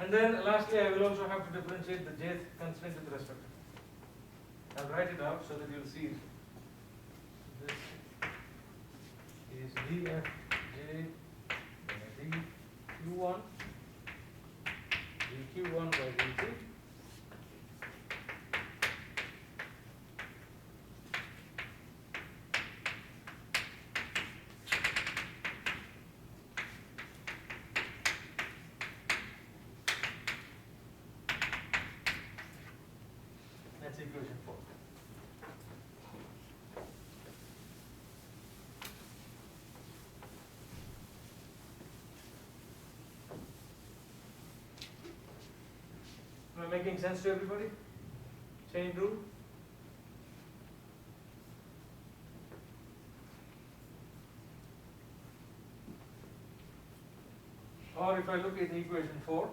Speaker 1: And then lastly, I will also have to differentiate the jth constraint with respect to time. I'll write it out so that you'll see it. This is dfj by dq1 dq1 by dt that's equation 4. Am I making sense to everybody? Chain rule? Or if I look at equation 4,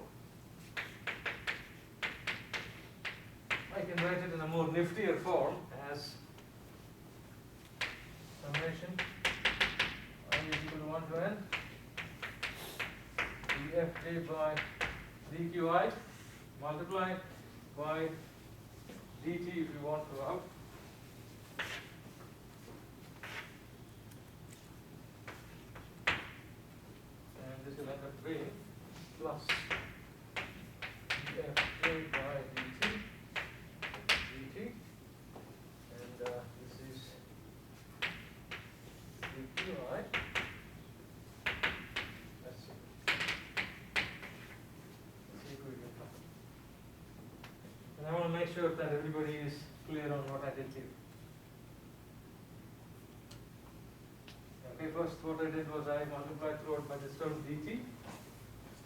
Speaker 1: I can write it in a more niftier form as summation I is equal to 1 to n dfj by dqi multiplied by dt if you want to out. And this will end up being plus dfj by dt, and this is dqi. Let's see. And I want to make sure that everybody is clear on what I did here. Okay, first what I did was I multiplied throughout by this term dt,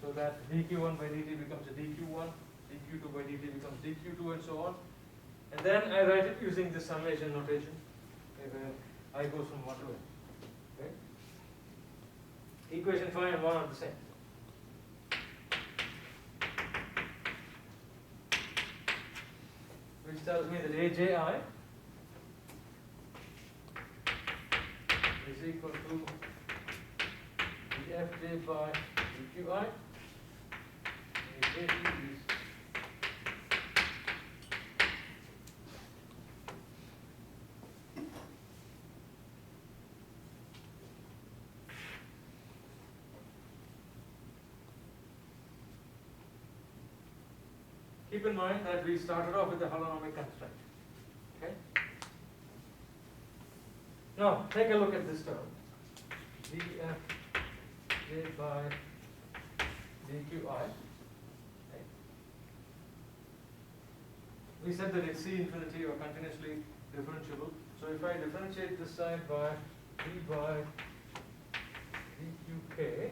Speaker 1: so that dq1 by dt becomes a dq1, dq2 by dt becomes dq2, and so on. And then I write it using this summation notation, where I goes from 1 to n. Okay? Equation 5 and 1 are the same. Which tells me that AJI is equal to dfj by dqi. AJE is keep in mind that we started off with the holonomic constraint. Okay? Now, take a look at this term. dfj by dqi. Okay? We said that it's C infinity or continuously differentiable. So if I differentiate this side by d by dqk,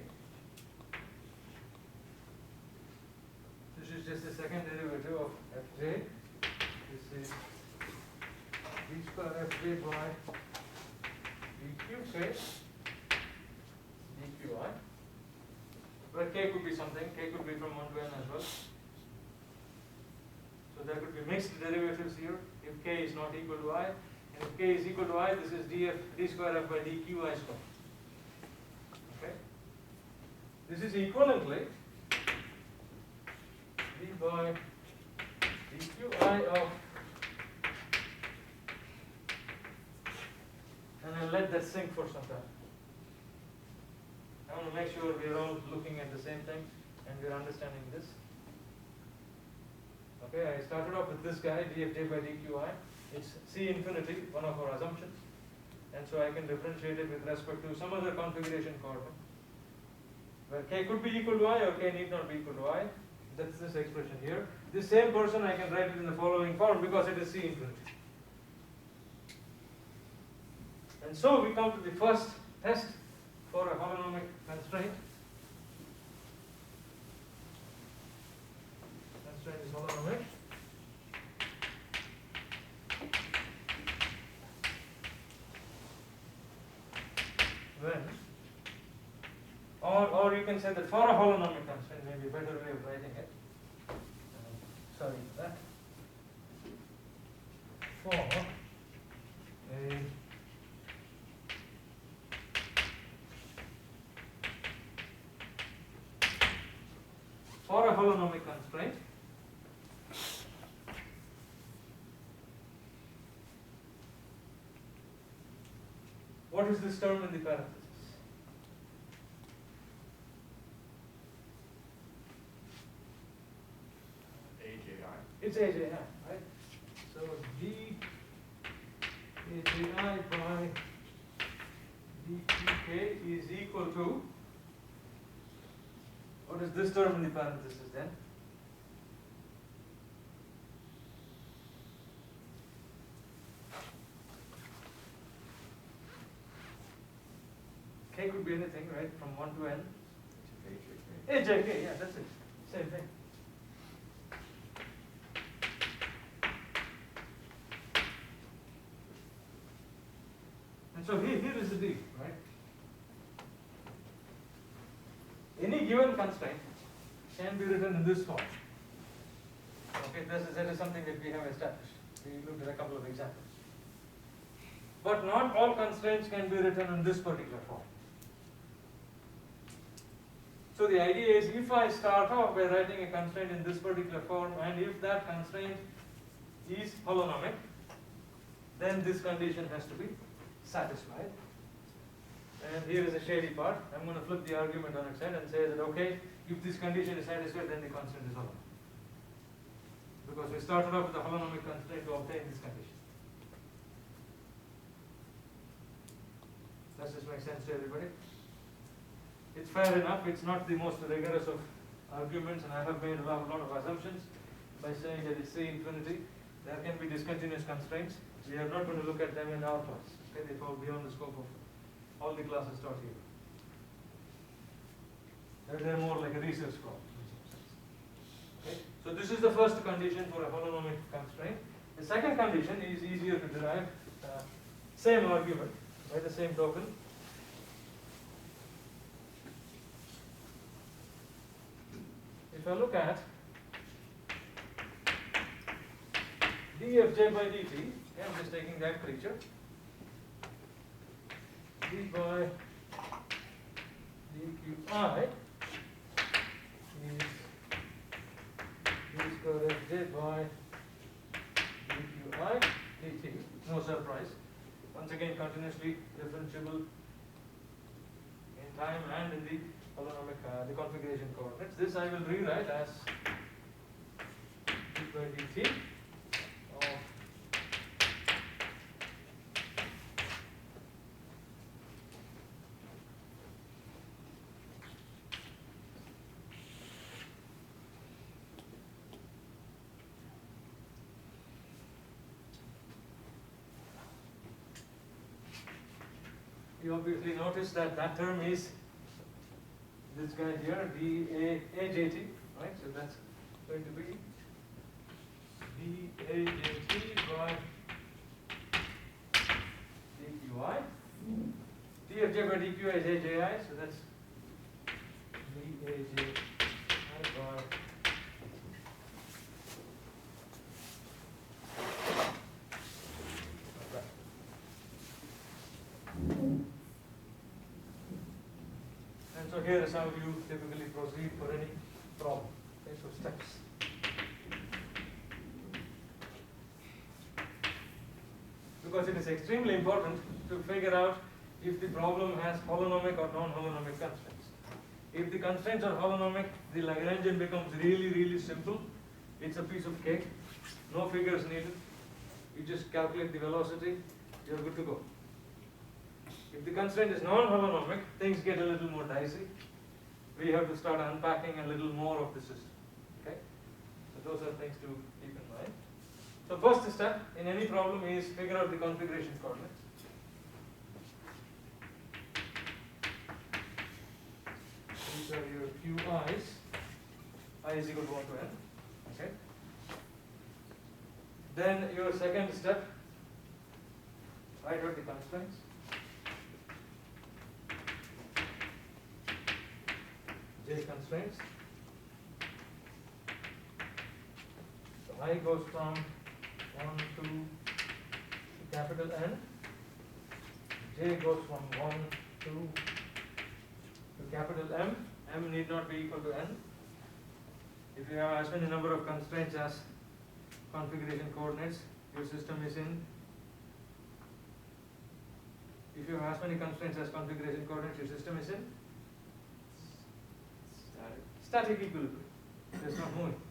Speaker 1: this is just the second derivative of fj. This is d square fj by dqk dqi. But k could be something, k could be from 1 to n as well. So there could be mixed derivatives here if k is not equal to I. And if k is equal to I, this is d square f by dqi square. Okay? This is equivalently d by dqi of, and I'll let that sink for some time. I want to make sure we are all looking at the same thing and we are understanding this. Okay, I started off with this guy, dfj by dqi. It's C infinity, one of our assumptions. And so I can differentiate it with respect to some other configuration coordinate, where k could be equal to I or k need not be equal to I. That's this expression here. This same person I can write it in the following form because it is C infinity. And so we come to the first test for a holonomic constraint. Constraint is holonomic. When or you can say that for a holonomic constraint, maybe a better way of writing it. Sorry for that. For a holonomic constraint, what is this term in the parenthesis?
Speaker 2: AJI.
Speaker 1: It's AJI, right? So D AJI by dqk is equal to, what is this term in the parenthesis then? K could be anything, right? From 1 to n. AJK, yeah, that's it. Same thing. And so here is the deal, right? Any given constraint can be written in this form. Okay, that is something that we have established. We looked at a couple of examples. But not all constraints can be written in this particular form. So the idea is, if I start off by writing a constraint in this particular form, and if that constraint is holonomic, then this condition has to be satisfied. And here is a shady part. I'm going to flip the argument on its head and say that, okay, if this condition is satisfied, then the constraint is holonomic. Because we started off with a holonomic constraint to obtain this condition. Does this make sense to everybody? It's fair enough. It's not the most rigorous of arguments, and I have made a lot of assumptions by saying that it's C infinity. There can be discontinuous constraints. We are not going to look at them in our class. Okay, they fall beyond the scope of all the classes taught here. They're more like a research problem in some sense. Okay? So this is the first condition for a holonomic constraint. The second condition is easier to derive. Same argument, by the same token. If I look at dfj by dt, okay, I'm just taking that creature, d by dqi is d square fj by dqi dt, no surprise. Once again, continuously differentiable in time and in the holonomic, the configuration coordinates. This I will rewrite as d by dt of you obviously notice that that term is this guy here, dAjt, right? So that's going to be dAjt by dqi. dfj by dqi is AJI, so that's dAjI by so here is how you typically proceed for any problem. Okay, so steps. Because it is extremely important to figure out if the problem has holonomic or non-holonomic constraints. If the constraints are holonomic, the Lagrangian becomes really simple. It's a piece of cake. No figures needed. You just calculate the velocity, you're good to go. If the constraint is non-holonomic, things get a little more dicey. We have to start unpacking a little more of the system. Okay? So those are things to keep in mind. So first step in any problem is figure out the configuration coordinates. These are your QI's. I is equal to 1 to n. Okay? Then your second step, write out the constraints. j constraints. So I goes from 1 to capital N, j goes from 1 to capital M. M need not be equal to n. If you have as many number of constraints as configuration coordinates, your system is in. If you have as many constraints as configuration coordinates, your system is in static equilibrium. It is not moving.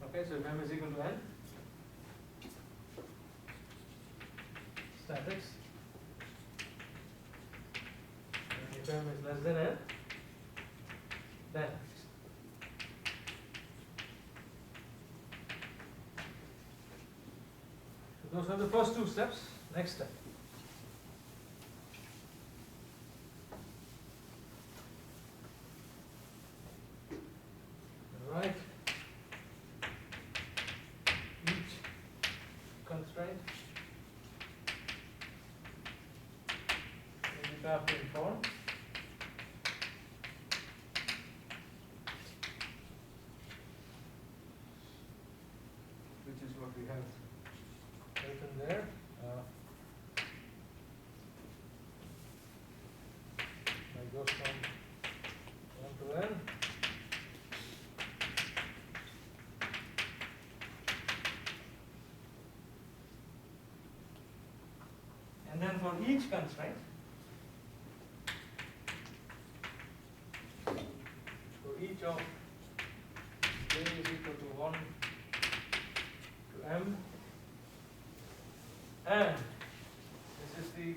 Speaker 1: Okay, so if M is equal to n, statics, and if M is less than n, dynamics. So those are the first two steps. Next step. Right. Each constraint in the Baffian form. Which is what we have written there. I go from 1 to n. And then for each constraint, for each of j is equal to 1 to m, and this is the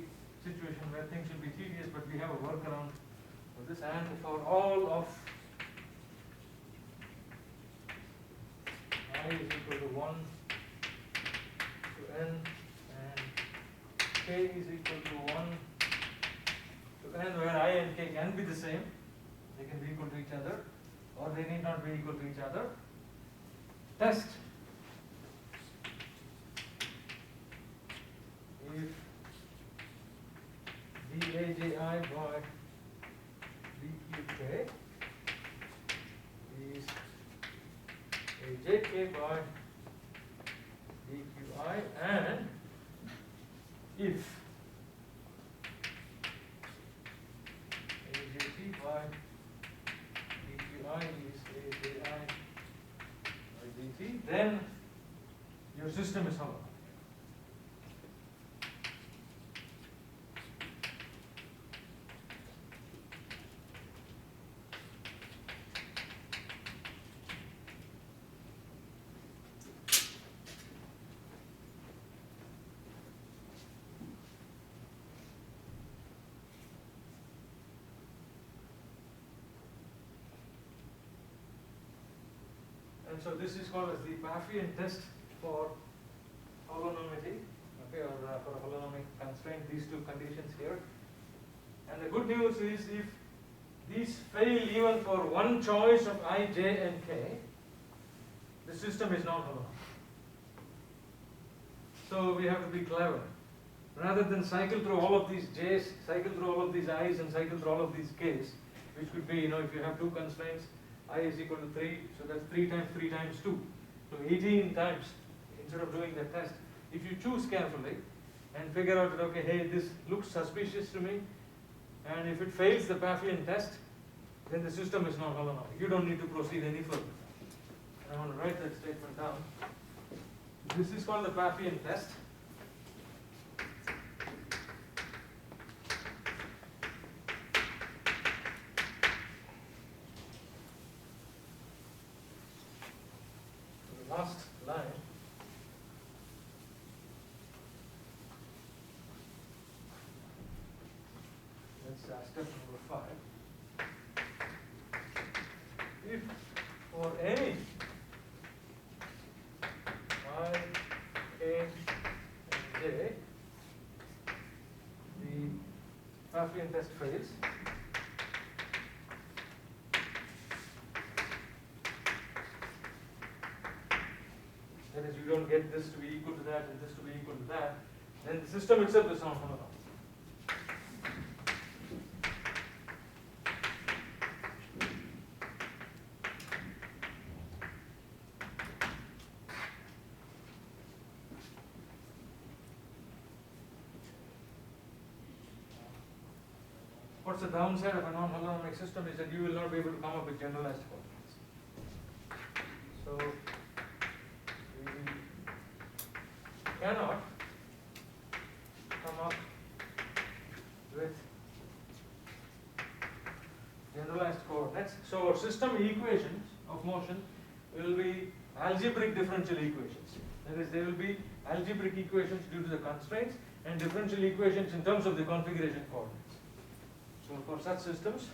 Speaker 1: situation where things will be tedious, but we have a workaround for this, and for all of I is equal to 1 to n, and k is equal to 1 to n, where I and k can be the same. They can be equal to each other, or they need not be equal to each other. Test if dAji by dqk is ajk by dqi, and if ajt by dqi is aji by dt, then your system is holonomic. And so this is called as the Baffian test for holonomity, okay, or for holonomic constraint, these two conditions here. And the good news is if these fail even for one choice of I, j and k, the system is not holonomic. So we have to be clever. Rather than cycle through all of these j's, cycle through all of these i's, and cycle through all of these k's, which could be, if you have two constraints, I is equal to 3, so that's 3 times 3 times 2. So 18 times instead of doing the test. If you choose carefully and figure out that, okay, hey, this looks suspicious to me, and if it fails the Baffian test, then the system is not holonomic. You don't need to proceed any further. And I want to write that statement down. This is called the Baffian test. Last line. That's step number 5. If for any I, k, and j, the Baffian test fails, that is, you don't get this to be equal to that and this to be equal to that, then the system itself is not holonomic. What's the downside of a non-holonomic system is that you will not be able to come up with generalized coordinates. So we cannot come up with generalized coordinates. So our system equations of motion will be algebraic differential equations. That is, they will be algebraic equations due to the constraints and differential equations in terms of the configuration coordinates. So for such systems,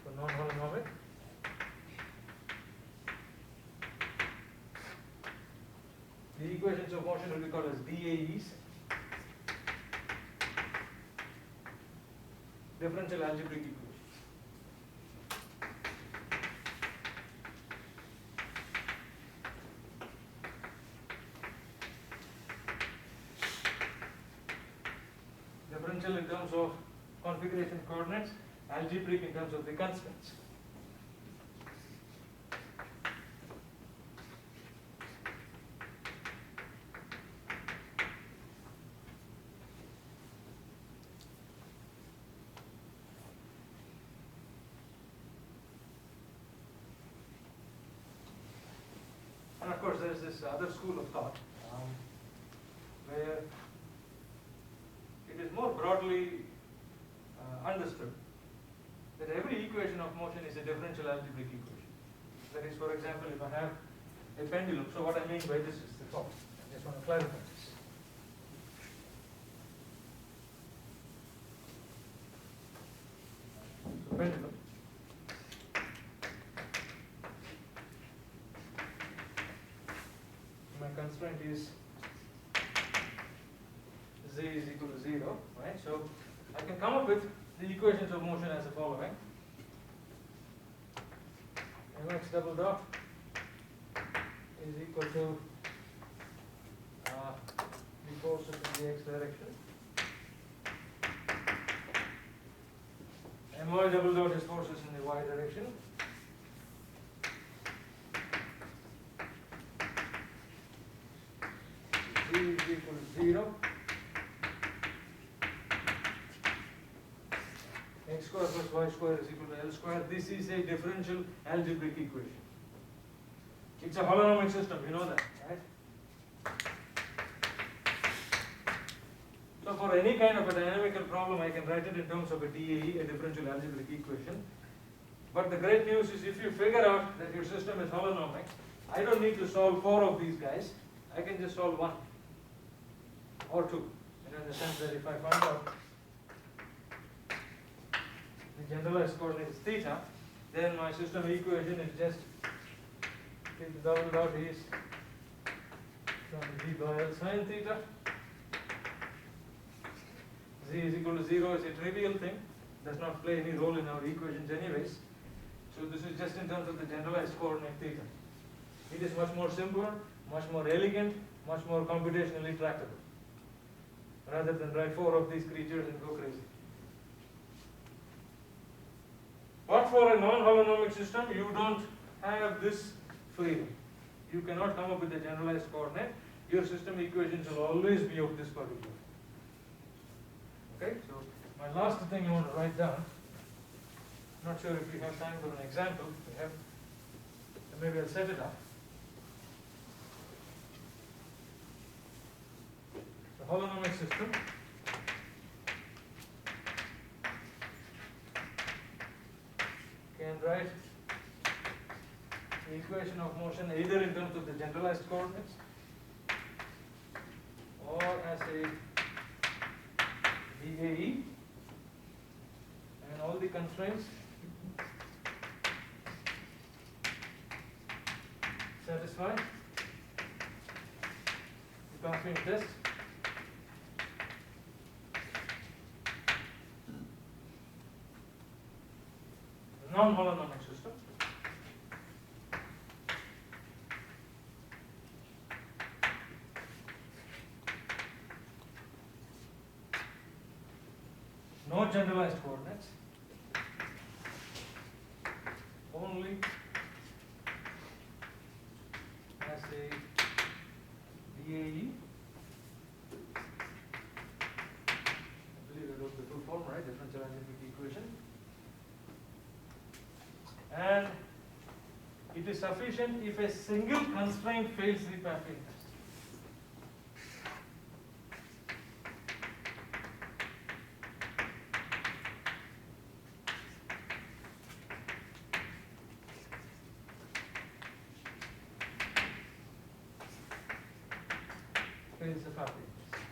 Speaker 1: for non-holonomic, the equations of motion will be called as DAEs, differential algebraic equations. Differential in terms of configuration coordinates, algebraic in terms of the constraints. And of course, there is this other school of thought where it is more broadly understood that every equation of motion is a differential algebraic equation. That is, for example, if I have a pendulum, so what I mean by this is the thought. I just want to clarify this. So pendulum. My constraint is z is equal to 0, right? So I can come up with the equations of motion as the following. Mx double dot is equal to the forces in the x direction. My double dot is forces in the y direction. Z is equal to 0. X square plus y square is equal to L square. This is a differential algebraic equation. It's a holonomic system, you know that, right? So for any kind of a dynamical problem, I can write it in terms of a DAE, a differential algebraic equation. But the great news is if you figure out that your system is holonomic, I don't need to solve 4 of these guys. I can just solve 1 or 2. In the sense that if I find out the generalized coordinate is theta, then my system equation is just the double dot is from d by L sine theta. Z is equal to 0 is a trivial thing, does not play any role in our equations anyways. So this is just in terms of the generalized coordinate theta. It is much more simpler, much more elegant, much more computationally tractable, rather than write 4 of these creatures and go crazy. But for a non-holonomic system, you don't have this freedom. You cannot come up with a generalized coordinate. Your system equations will always be of this particular. Okay, so my last thing I want to write down, not sure if we have time for an example. If we have, maybe I'll set it up. The holonomic system can write the equation of motion either in terms of the generalized coordinates or as a DAE, and all the constraints satisfy the Caffeine test. Non-holonomic system no generalized coordinates, only as a DAE. I believe I wrote the full form, right? differential algebraic equation. And it is sufficient if a single constraint fails the Baffian test. Fails the Baffian test.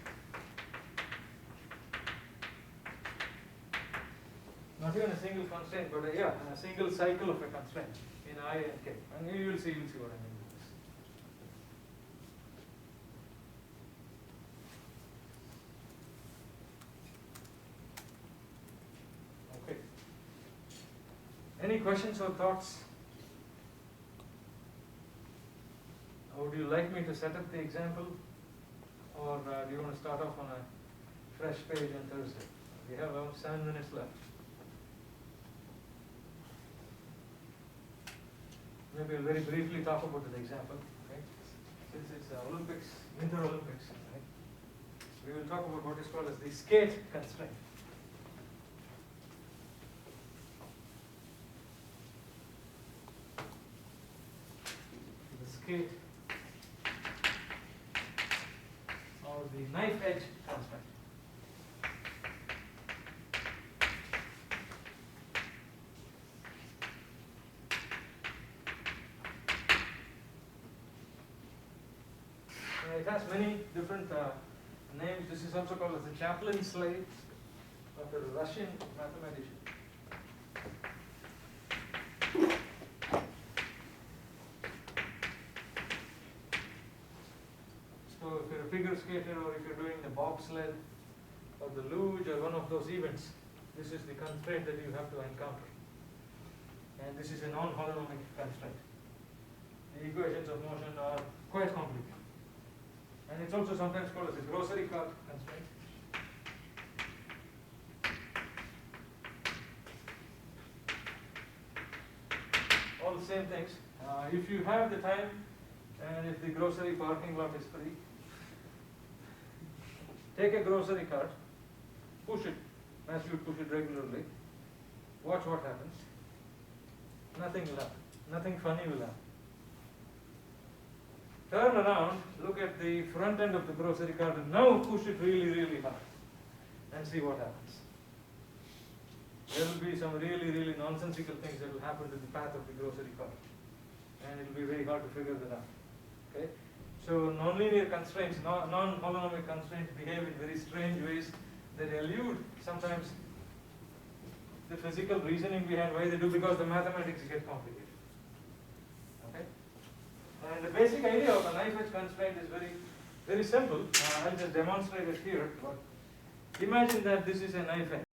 Speaker 1: Not even a single constraint, but a single cycle of a constraint in I and K. And you will see what I mean with this. Okay. Any questions or thoughts? Or would you like me to set up the example? Or do you want to start off on a fresh page on Thursday? We have about 7 minutes left. Maybe I'll very briefly talk about the example, okay? Since it's the Olympics, Winter Olympics, right? We will talk about what is called as the skate constraint. The skate or the knife edge constraint. It has many different names. This is also called as the Chaplin slate of a Russian mathematician. So if you're a figure skater or if you're doing the bobsled or the luge or one of those events, this is the constraint that you have to encounter. And this is a non-holonomic constraint. The equations of motion are quite complicated. And it's also sometimes called as a grocery cart constraint. All the same things. If you have the time and if the grocery parking lot is free, take a grocery cart, push it as you push it regularly, watch what happens. Nothing will happen. Nothing funny will happen. Turn around, look at the front end of the grocery cart and now push it really, really hard and see what happens. There will be some really, really nonsensical things that will happen to the path of the grocery cart. And it will be very hard to figure that out. Okay? So nonlinear constraints, non-holonomic constraints behave in very strange ways that elude sometimes the physical reasoning behind why they do, because the mathematics get complicated. Okay? And the basic idea of a knife edge constraint is very, very simple. I'll just demonstrate it here. But imagine that this is a knife edge.